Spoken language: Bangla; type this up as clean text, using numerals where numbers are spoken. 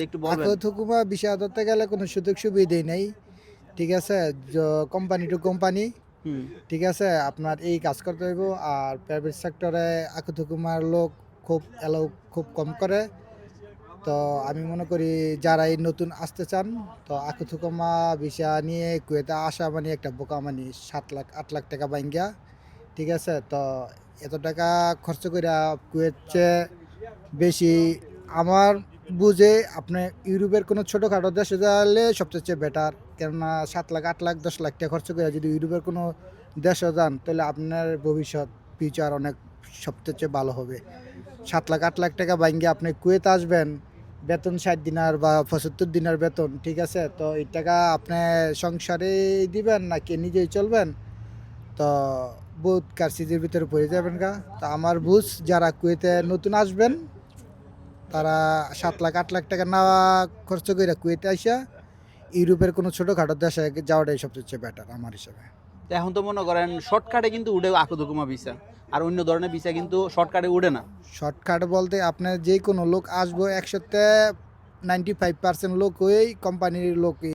একটু বলবেন। আকো থুকুমা ভিসা ধরতে গেলে কোনো সুযোগ সুবিধাই নেই। ঠিক আছে? Company to company. হুম। ঠিক আছে? আপনার এই কাজ করতে হইব। আর প্রাইভেট সেক্টরে আকো থুকুমার লোক খুব এলাও খুব কম করে। তো আমি মনে করি যারা এই নতুন আসতে চান, তো আকো থুকুমা ভিসা নিয়ে কুয়েতে আসা মানে একটা বোকামানি। ৭ লাখ ৮ লাখ টাকা বাইঙ্গা। ঠিক আছে? তো এত টাকা খরচ কইরা কুয়েত চেয়ে বেশি আমার বুঝে আপনি ইউরোপের কোনো ছোটোখাটো দেশে যাইলে সবচেয়ে বেটার। কেননা ৭ লাখ ৮ লাখ ১০ লাখ টাকা খরচ করে যদি ইউরোপের কোনো দেশে যান তাহলে আপনার ভবিষ্যৎ ফিউচার অনেক সবচেয়ে ভালো হবে। ৭ লাখ ৮ লাখ টাকা বাইঙ্গে আপনি কুয়েত আসবেন, বেতন ৬০ দিনার বা ৭৫ দিনার বেতন, ঠিক আছে? তো এই টাকা আপনি সংসারেই দিবেন নাকি নিজেই চলবেন? তো বহুত কারসাজির ভিতরে পড়ে যাবেন গা। তো আমার বুঝ যারা কুয়েতে নতুন আসবেন তারা ৭ লাখ ৮ লাখ টাকা না খরচ কইরা কুয়েতে আইসা ইউরোপের কোনো ছোটখাটো দেশে যাওয়াটাই সবচেয়ে বেটার আমার হিসাবে। তো এখন তো মনে করেন শর্টকাটে কিন্তু উঠে আকুদুকুমা ভিসা। আর অন্য ধরনের ভিসা কিন্তু শর্টকাটে উঠে না। শর্টকাট বলতে আপনার যে কোনো লোক আসবো একসাথে 95% লোকই কোম্পানির লোকই